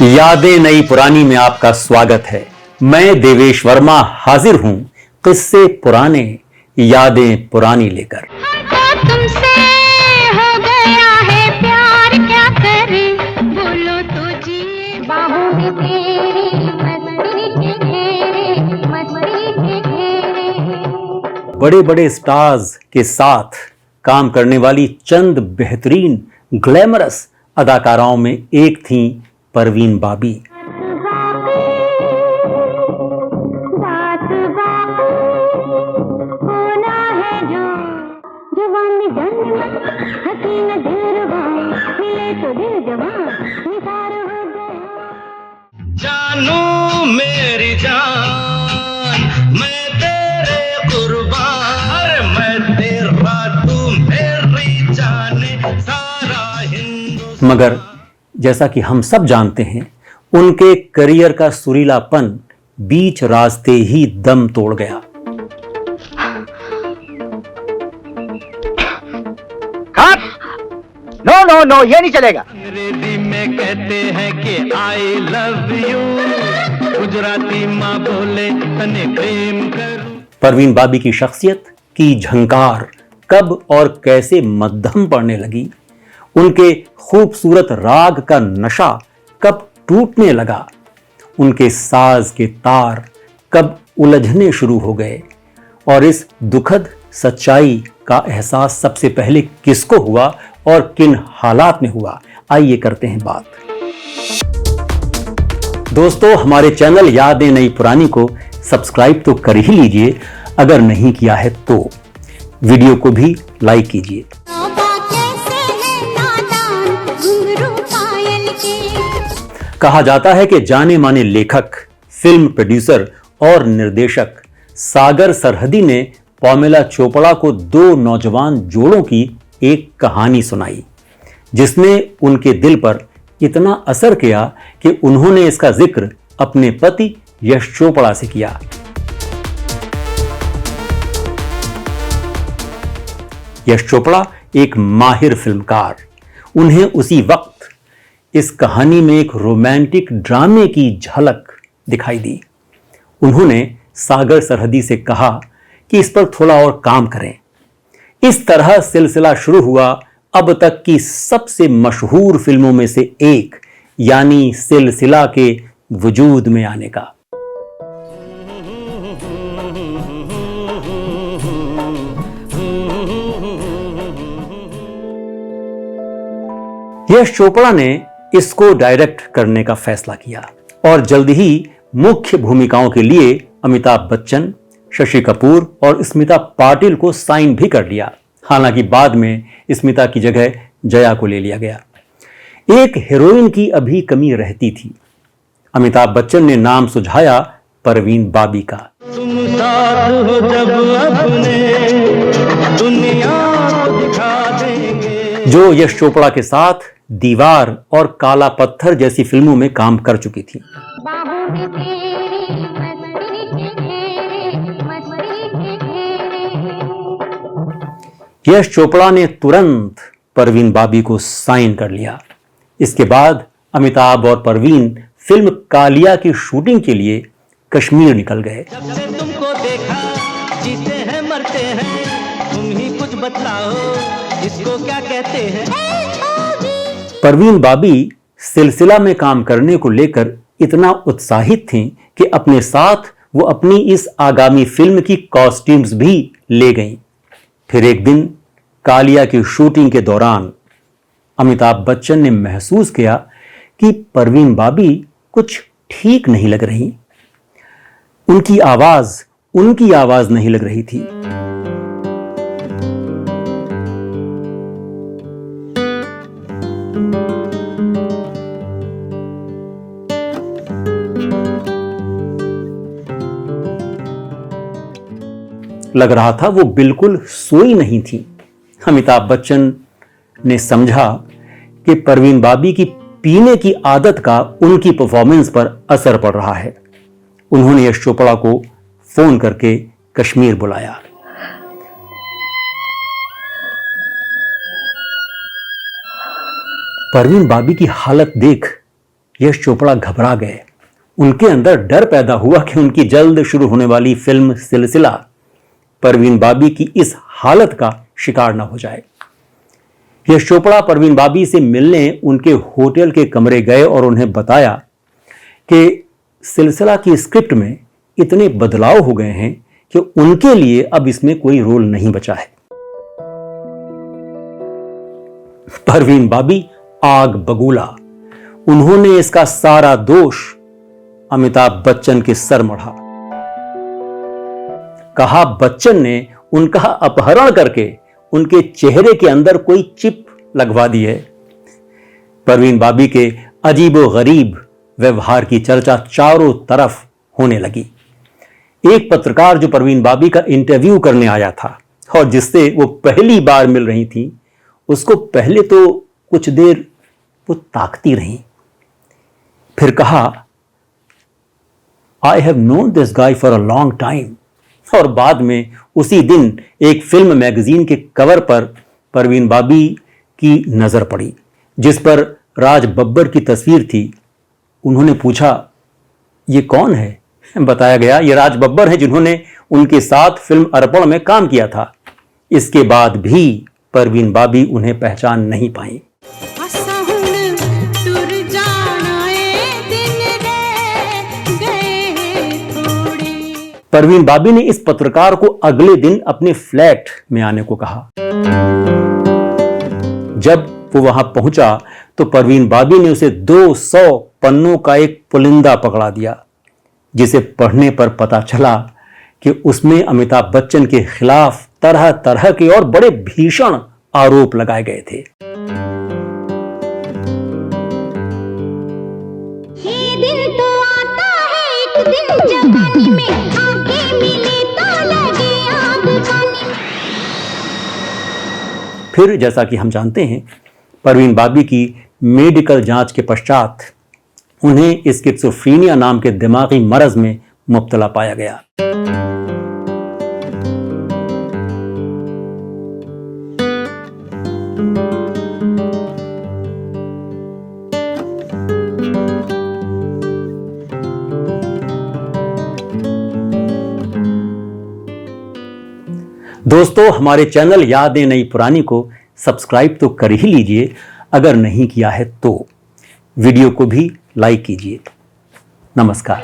यादें नई पुरानी में आपका स्वागत है। मैं देवेश वर्मा हाजिर हूं किस्से पुराने यादें पुरानी लेकर। तुमसे हो गया है प्यार, क्या करें बोलो तो जी। बाहों में तेरी मस्ती के घेरे, मस्ती के घेरे। बड़े बड़े स्टार्स के साथ काम करने वाली चंद बेहतरीन ग्लैमरस अदाकाराओं में एक थीं परवीन बाबी। जानू मेरी जान, मैं तेरे कुर्बान, मैं तेरा तू मेरी जाने सारा हिंदुस्तान। मगर जैसा कि हम सब जानते हैं, उनके करियर का सुरीलापन बीच रास्ते ही दम तोड़ गया। नो नो नो, ये नहीं चलेगा। अंग्रेजी में कहते हैं कि आई लव यू, गुजराती माँ बोले तने प्रेम करूं। परवीन बाबी की शख्सियत की झंकार कब और कैसे मद्धम पड़ने लगी, उनके खूबसूरत राग का नशा कब टूटने लगा, उनके साज के तार कब उलझने शुरू हो गए, और इस दुखद सच्चाई का एहसास सबसे पहले किसको हुआ और किन हालात में हुआ, आइए करते हैं बात। दोस्तों, हमारे चैनल यादें नई पुरानी को सब्सक्राइब तो कर ही लीजिए, अगर नहीं किया है तो वीडियो को भी लाइक कीजिए। कहा जाता है कि जाने माने लेखक, फिल्म प्रोड्यूसर और निर्देशक सागर सरहदी ने पॉमेला चोपड़ा को दो नौजवान जोड़ों की एक कहानी सुनाई, जिसने उनके दिल पर इतना असर किया कि उन्होंने इसका जिक्र अपने पति यश चोपड़ा से किया। यश चोपड़ा एक माहिर फिल्मकार, उन्हें उसी वक्त इस कहानी में एक रोमांटिक ड्रामे की झलक दिखाई दी। उन्होंने सागर सरहदी से कहा कि इस पर थोड़ा और काम करें। इस तरह सिलसिला शुरू हुआ अब तक की सबसे मशहूर फिल्मों में से एक, यानी सिलसिला के वजूद में आने का। यश चोपड़ा ने इसको डायरेक्ट करने का फैसला किया और जल्द ही मुख्य भूमिकाओं के लिए अमिताभ बच्चन, शशि कपूर और स्मिता पाटिल को साइन भी कर लिया। हालांकि बाद में स्मिता की जगह जया को ले लिया गया। एक हीरोइन की अभी कमी रहती थी। अमिताभ बच्चन ने नाम सुझाया परवीन बाबी का। तुम साथ हो जब अपने दुनिया को दिखा देंगे। जो यश चोपड़ा के साथ दीवार और काला पत्थर जैसी फिल्मों में काम कर चुकी थी। बाहों में तेरी मस्ती के घेरे, मस्ती के घेरे। यश चोपड़ा ने तुरंत परवीन बाबी को साइन कर लिया। इसके बाद अमिताभ और परवीन फिल्म कालिया की शूटिंग के लिए कश्मीर निकल गए। जब से तुमको देखा, जीते हैं मरते हैं, तुम ही कुछ बतलाओ, इसको क्या कहते हैं। परवीन बाबी सिलसिला में काम करने को लेकर इतना उत्साहित थीं कि अपने साथ वो अपनी इस आगामी फिल्म की कॉस्ट्यूम्स भी ले गईं। फिर एक दिन कालिया की शूटिंग के दौरान अमिताभ बच्चन ने महसूस किया कि परवीन बाबी कुछ ठीक नहीं लग रही। उनकी आवाज नहीं लग रही थी। लग रहा था वो बिल्कुल सोई नहीं थी। अमिताभ बच्चन ने समझा कि परवीन बाबी की पीने की आदत का उनकी परफॉर्मेंस पर असर पड़ रहा है। उन्होंने यश चोपड़ा को फोन करके कश्मीर बुलाया। परवीन बाबी की हालत देख यश चोपड़ा घबरा गए। उनके अंदर डर पैदा हुआ कि उनकी जल्द शुरू होने वाली फिल्म सिलसिला परवीन बाबी की इस हालत का शिकार न हो जाए। यश चोपड़ा परवीन बाबी से मिलने उनके होटल के कमरे गए और उन्हें बताया कि सिलसिला की स्क्रिप्ट में इतने बदलाव हो गए हैं कि उनके लिए अब इसमें कोई रोल नहीं बचा है। परवीन बाबी आग बबूला। उन्होंने इसका सारा दोष अमिताभ बच्चन के सर मढ़ा। कहा बच्चन ने उनका अपहरण करके उनके चेहरे के अंदर कोई चिप लगवा दी है। परवीन बाबी के अजीबोगरीब व्यवहार की चर्चा चारों तरफ होने लगी। एक पत्रकार जो परवीन बाबी का इंटरव्यू करने आया था और जिससे वो पहली बार मिल रही थी, उसको पहले तो कुछ देर वो ताकती रही, फिर कहा I have known this guy for a long time. और बाद में उसी दिन एक फिल्म मैगजीन के कवर पर परवीन बाबी की नजर पड़ी, जिस पर राज बब्बर की तस्वीर थी। उन्होंने पूछा ये कौन है? बताया गया ये राज बब्बर है जिन्होंने उनके साथ फिल्म अर्पण में काम किया था। इसके बाद भी परवीन बाबी उन्हें पहचान नहीं पाई। परवीन बाबी ने इस पत्रकार को अगले दिन अपने फ्लैट में आने को कहा। जब वो वहां पहुंचा तो परवीन बाबी ने उसे 200 पन्नों का एक पुलिंदा पकड़ा दिया, जिसे पढ़ने पर पता चला कि उसमें अमिताभ बच्चन के खिलाफ तरह तरह के और बड़े भीषण आरोप लगाए गए थे। ये दिन तो आता है एक दिन जवानी में, आंखें मिले तो लगे आग पानी। फिर जैसा कि हम जानते हैं, परवीन बाबी की मेडिकल जांच के पश्चात उन्हें स्किज़ोफ्रेनिया नाम के दिमागी मरज में मुब्तला पाया गया। दोस्तों, हमारे चैनल यादें नई पुरानी को सब्सक्राइब तो कर ही लीजिए, अगर नहीं किया है तो वीडियो को भी लाइक कीजिए। नमस्कार।